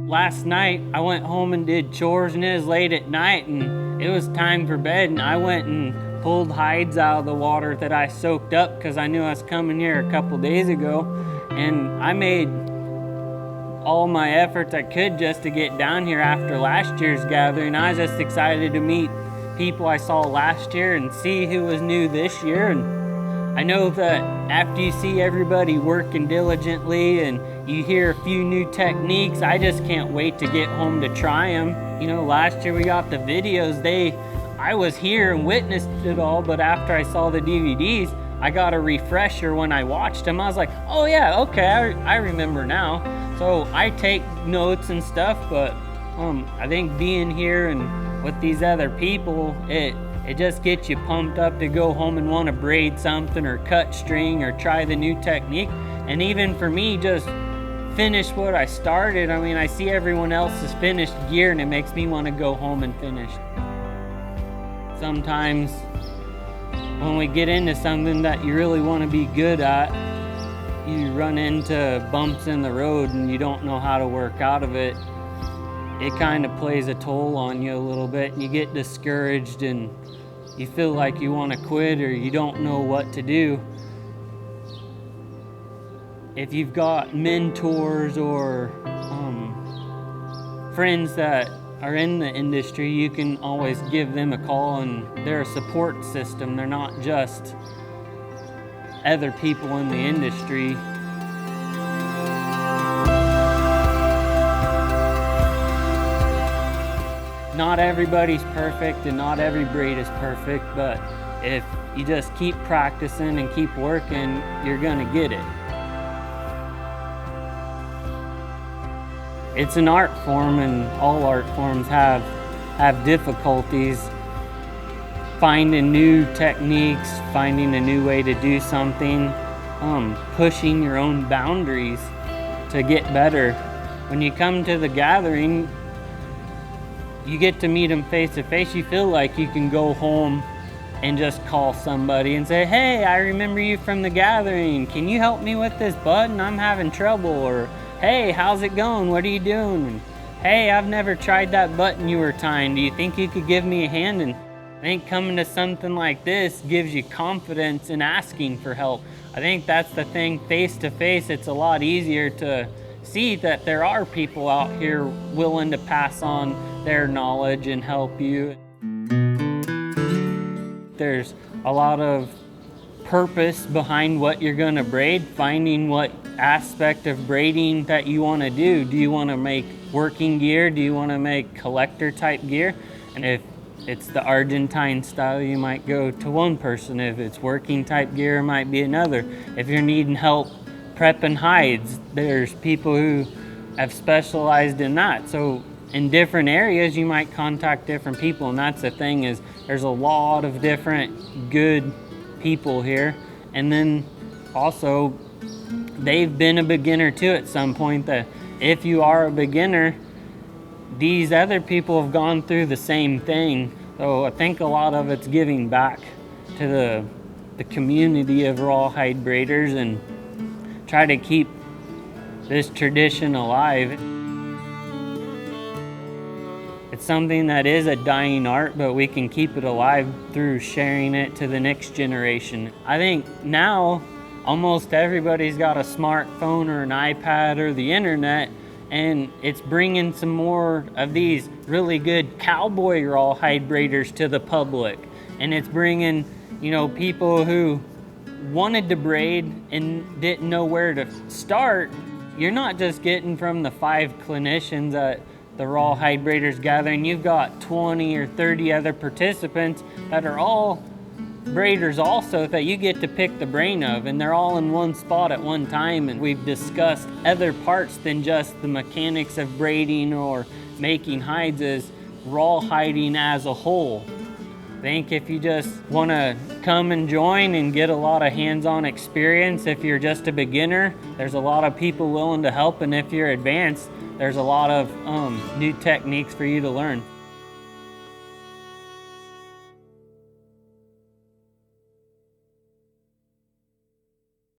Last night, I went home and did chores, and it was late at night, and it was time for bed, and I went and pulled hides out of the water that I soaked up because I knew I was coming here a couple days ago, and I made all my efforts I could just to get down here after last year's gathering. I was just excited to meet people I saw last year and see who was new this year. And I know that after you see everybody working diligently and you hear a few new techniques, I just can't wait to get home to try them. You know, last year we got the videos. I was here and witnessed it all, but after I saw the DVDs, I got a refresher when I watched them. I was like, oh yeah, okay, I remember now. So I take notes and stuff, but I think being here and with these other people, it just gets you pumped up to go home and want to braid something or cut string or try the new technique. And even for me, just finish what I started. I mean, I see everyone else's finished gear and it makes me want to go home and finish. Sometimes when we get into something that you really want to be good at, you run into bumps in the road and you don't know how to work out of it. It kind of plays a toll on you a little bit, and you get discouraged and you feel like you want to quit or you don't know what to do. If you've got mentors or friends that are in the industry, you can always give them a call, and they're a support system. They're not just other people in the industry. Not everybody's perfect and not every braid is perfect, but if you just keep practicing and keep working, you're gonna get it. It's an art form, and all art forms have difficulties. Finding new techniques, finding a new way to do something, pushing your own boundaries to get better. When you come to the gathering, you get to meet them face to face. You feel like you can go home and just call somebody and say, hey, I remember you from the gathering. Can you help me with this button? I'm having trouble. Or, hey, how's it going? What are you doing? And, hey, I've never tried that button you were tying. Do you think you could give me a hand? And I think coming to something like this gives you confidence in asking for help. I think that's the thing, face to face, it's a lot easier to see that there are people out here willing to pass on their knowledge and help you. There's a lot of purpose behind what you're gonna braid, finding what aspect of braiding that you wanna do. Do you wanna make working gear? Do you wanna make collector type gear? And if it's the Argentine style, you might go to one person. If it's working type gear, it might be another. If you're needing help prepping hides, there's people who have specialized in that. So in different areas, you might contact different people, and that's the thing, is there's a lot of different good people here. And then also, they've been a beginner too at some point. That if you are a beginner, these other people have gone through the same thing. So I think a lot of it's giving back to the community of rawhide braiders and try to keep this tradition alive. It's something that is a dying art, but we can keep it alive through sharing it to the next generation. I think now almost everybody's got a smartphone or an iPad or the internet, and it's bringing some more of these really good cowboy rawhide braiders to the public. And it's bringing, you know, people who wanted to braid and didn't know where to start. You're not just getting from the 5 clinicians at the Rawhide Braiders Gathering. You've got 20 or 30 other participants that are all braiders also, that you get to pick the brain of, and they're all in one spot at one time. And we've discussed other parts than just the mechanics of braiding or making hides, as rawhiding as a whole. I think if you just want to come and join and get a lot of hands-on experience, if you're just a beginner, there's a lot of people willing to help, and if you're advanced, there's a lot of new techniques for you to learn.